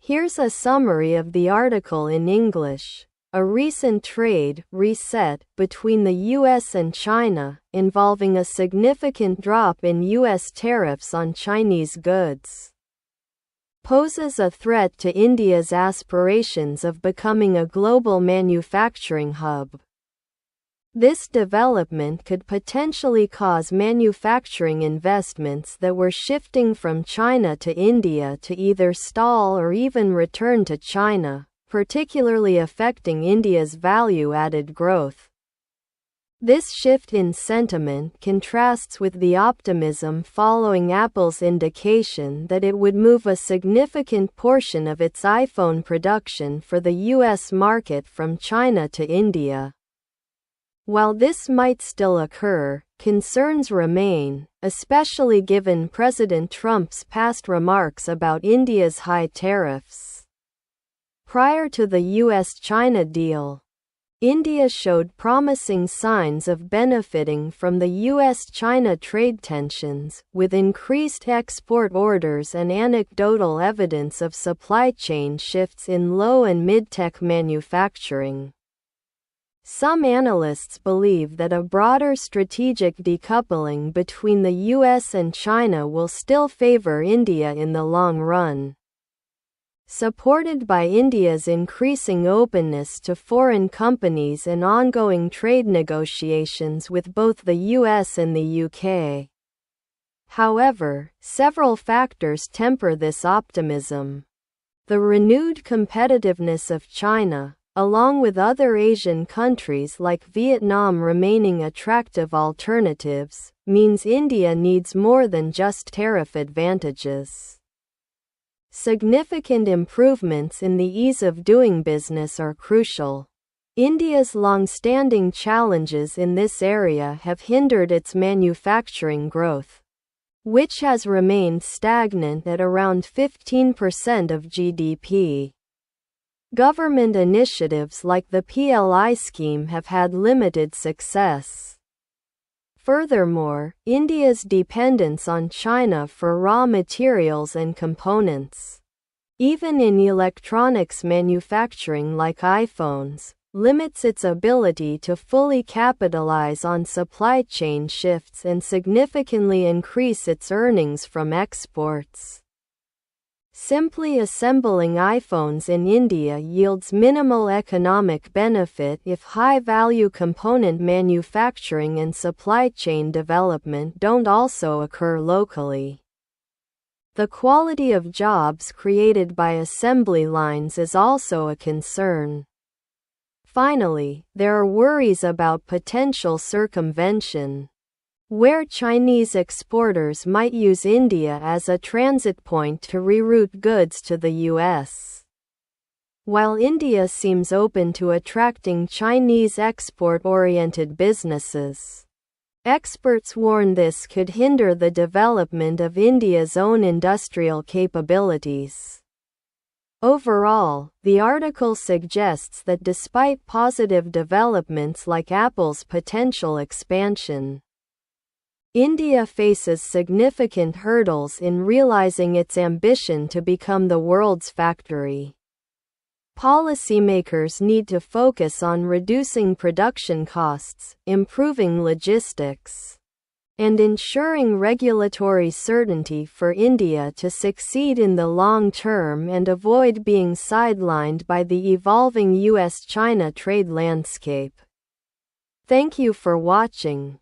Here's a summary of the article in English. A recent trade reset between the US and China, involving a significant drop in US tariffs on Chinese goods, poses a threat to India's aspirations of becoming a global manufacturing hub. This development could potentially cause manufacturing investments that were shifting from China to India to either stall or even return to China, particularly affecting India's value-added growth. This shift in sentiment contrasts with the optimism following Apple's indication that it would move a significant portion of its iPhone production for the US market from China to India. While this might still occur, concerns remain, especially given President Trump's past remarks about India's high tariffs. Prior to the US-China deal, India showed promising signs of benefiting from the US-China trade tensions, with increased export orders and anecdotal evidence of supply chain shifts in low and mid-tech manufacturing. Some analysts believe that a broader strategic decoupling between the US and China will still favor India in the long run. Supported by India's increasing openness to foreign companies and ongoing trade negotiations with both the US and the UK. However, several factors temper this optimism. The renewed competitiveness of China, along with other Asian countries like Vietnam remaining attractive alternatives, means India needs more than just tariff advantages. Significant improvements in the ease of doing business are crucial. India's long-standing challenges in this area have hindered its manufacturing growth, which has remained stagnant at around 15% of GDP. Government initiatives like the PLI scheme have had limited success. Furthermore, India's dependence on China for raw materials and components, even in electronics manufacturing like iPhones, limits its ability to fully capitalize on supply chain shifts and significantly increase its earnings from exports. Simply assembling iPhones in India yields minimal economic benefit if high-value component manufacturing and supply chain development don't also occur locally. The quality of jobs created by assembly lines is also a concern. Finally, there are worries about potential circumvention, where Chinese exporters might use India as a transit point to reroute goods to the US. While India seems open to attracting Chinese export-oriented businesses, experts warn this could hinder the development of India's own industrial capabilities. Overall, the article suggests that despite positive developments like Apple's potential expansion, India faces significant hurdles in realizing its ambition to become the world's factory. Policymakers need to focus on reducing production costs, improving logistics, and ensuring regulatory certainty for India to succeed in the long term and avoid being sidelined by the evolving US-China trade landscape. Thank you for watching.